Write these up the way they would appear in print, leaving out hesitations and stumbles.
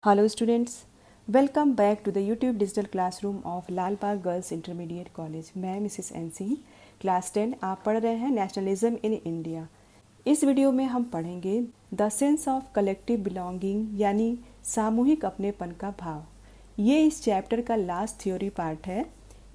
Hello students, welcome back to the YouTube digital classroom of Lal Bagh girls intermediate college. मैं Mrs N Singh, class 10 आप पढ़ रहे हैं nationalism in India. इस video में हम पढ़ेंगे the sense of collective belonging यानी सामूहिक अपनेपन का भाव। ये इस चैप्टर का लास्ट थ्योरी पार्ट है।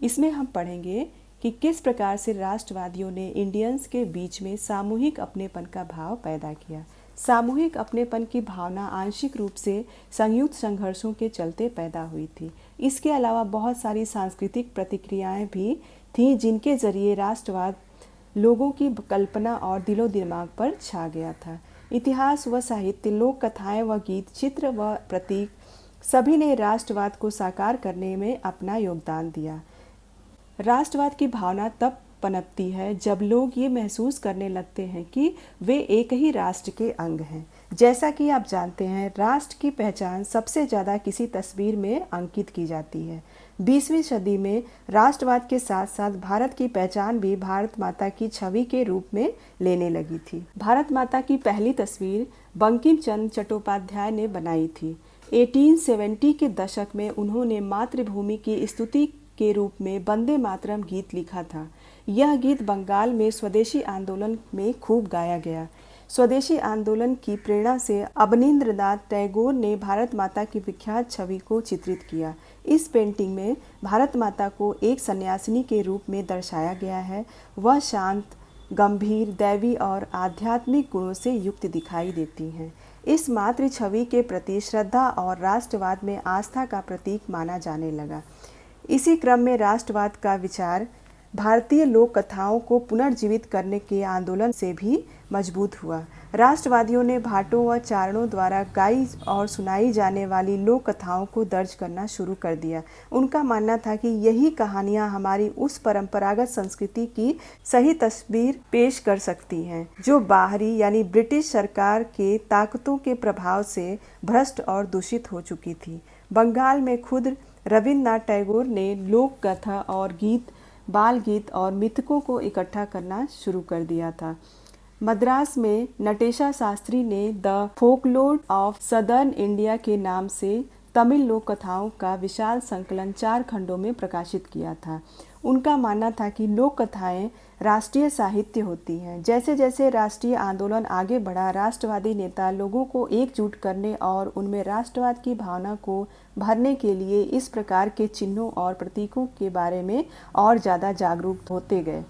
इसमें हम पढ़ेंगे कि किस प्रकार से राष्ट्रवादियों ने इंडियंस के बीच में सामूहिक अपनेपन का भाव पैदा किया। सामूहिक अपनेपन की भावना आंशिक रूप से संयुक्त संघर्षों के चलते पैदा हुई थी। इसके अलावा बहुत सारी सांस्कृतिक प्रतिक्रियाएं भी थीं जिनके जरिए राष्ट्रवाद लोगों की कल्पना और दिलो दिमाग पर छा गया था। इतिहास व साहित्य, लोक कथाएं व गीत, चित्र व प्रतीक सभी ने राष्ट्रवाद को साकार करने में अपना योगदान दिया। राष्ट्रवाद की भावना तब पनपती है जब लोग ये महसूस करने लगते हैं कि वे एक ही राष्ट्र के अंग हैं। जैसा कि आप जानते हैं, राष्ट्र की पहचान सबसे ज़्यादा किसी तस्वीर में अंकित की जाती है। 20वीं सदी में राष्ट्रवाद के साथ साथ भारत की पहचान भी भारत माता की छवि के रूप में लेने लगी थी। भारत माता की पहली तस्वीर बंकिम चंद्र चट्टोपाध्याय ने बनाई थी। 1870 के दशक में उन्होंने मातृभूमि की स्तुति के रूप में वंदे मातरम गीत लिखा था। यह गीत बंगाल में स्वदेशी आंदोलन में खूब गाया गया। स्वदेशी आंदोलन की प्रेरणा से अवनींद्रनाथ टैगोर ने भारत माता की विख्यात छवि को चित्रित किया। इस पेंटिंग में भारत माता को एक सन्यासिनी के रूप में दर्शाया गया है। वह शांत, गंभीर, दैवी और आध्यात्मिक गुणों से युक्त दिखाई देती हैं। इस मातृ छवि के प्रति श्रद्धा और राष्ट्रवाद में आस्था का प्रतीक माना जाने लगा। इसी क्रम में राष्ट्रवाद का विचार भारतीय लोक कथाओं को पुनर्जीवित करने के आंदोलन से भी मजबूत हुआ। राष्ट्रवादियों ने भाटों व चारणों द्वारा गाई और सुनाई जाने वाली लोक कथाओं को दर्ज करना शुरू कर दिया। उनका मानना था कि यही कहानियां हमारी उस परंपरागत संस्कृति की सही तस्वीर पेश कर सकती हैं जो बाहरी यानी ब्रिटिश सरकार के ताकतों के प्रभाव से भ्रष्ट और दूषित हो चुकी थी। बंगाल में खुद रविन्द्रनाथ टैगोर ने लोक कथा और गीत, बाल गीत और मिथकों को इकट्ठा करना शुरू कर दिया था। मद्रास में नटेशा शास्त्री ने the folklore of southern India के नाम से तमिल लोक कथाओं का विशाल संकलन 4 खंडों में प्रकाशित किया था। उनका मानना था कि लोक कथाएं राष्ट्रीय साहित्य होती हैं। जैसे जैसे राष्ट्रीय आंदोलन आगे बढ़ा, राष्ट्रवादी नेता लोगों को एकजुट करने और उनमें राष्ट्रवाद की भावना को भरने के लिए इस प्रकार के चिन्हों और प्रतीकों के बारे में और ज़्यादा जागरूक होते गए।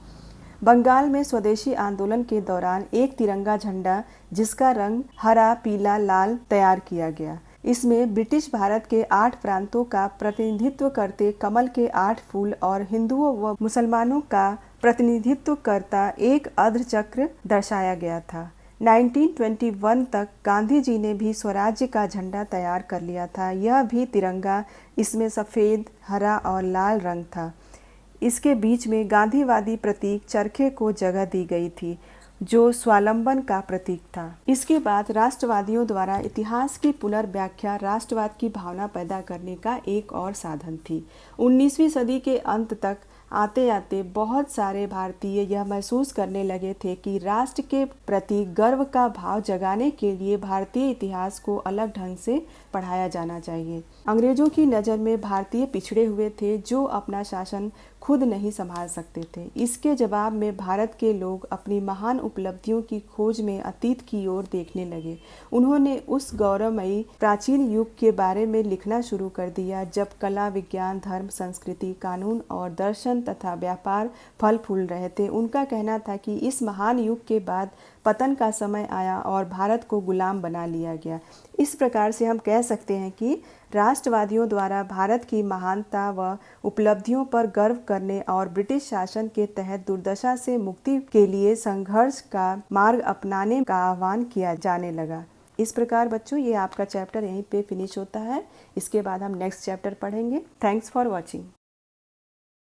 बंगाल में स्वदेशी आंदोलन के दौरान एक तिरंगा झंडा जिसका रंग हरा, पीला, लाल तैयार किया गया। इसमें ब्रिटिश भारत के 8 प्रांतों का प्रतिनिधित्व करते कमल के 8 फूल और हिंदुओं व मुसलमानों का प्रतिनिधित्व करता एक अर्धचक्र दर्शाया गया था। 1921 तक गांधी जी ने भी स्वराज्य का झंडा तैयार कर लिया था। यह भी तिरंगा, इसमें सफ़ेद, हरा और लाल रंग था। इसके बीच में गांधीवादी प्रतीक चरखे को जगह दी गई थी जो स्वावलंबन का प्रतीक था। इसके बाद राष्ट्रवादियों द्वारा इतिहास की पुनर्व्याख्या राष्ट्रवाद की भावना पैदा करने का एक और साधन थी। 19वीं सदी के अंत तक आते आते बहुत सारे भारतीय यह महसूस करने लगे थे कि राष्ट्र के प्रति गर्व का भाव जगाने के लिए भारतीय इतिहास को अलग ढंग से पढ़ाया जाना चाहिए। अंग्रेजों की नज़र में भारतीय पिछड़े हुए थे जो अपना शासन खुद नहीं संभाल सकते थे। इसके जवाब में भारत के लोग अपनी महान उपलब्धियों की खोज में अतीत की ओर देखने लगे। उन्होंने उस गौरवमयी प्राचीन युग के बारे में लिखना शुरू कर दिया जब कला, विज्ञान, धर्म, संस्कृति, कानून और दर्शन तथा व्यापार फल फूल रहे थे। उनका कहना था कि इस महान युग के बाद पतन का समय आया और भारत को गुलाम बना लिया गया। इस प्रकार से हम कह सकते हैं कि राष्ट्रवादियों द्वारा भारत की महानता व उपलब्धियों पर गर्व करने और ब्रिटिश शासन के तहत दुर्दशा से मुक्ति के लिए संघर्ष का मार्ग अपनाने का आह्वान किया जाने लगा। इस प्रकार बच्चों, ये आपका चैप्टर यहीं पे फिनिश होता है। इसके बाद हम नेक्स्ट चैप्टर पढ़ेंगे। Thanks for watching.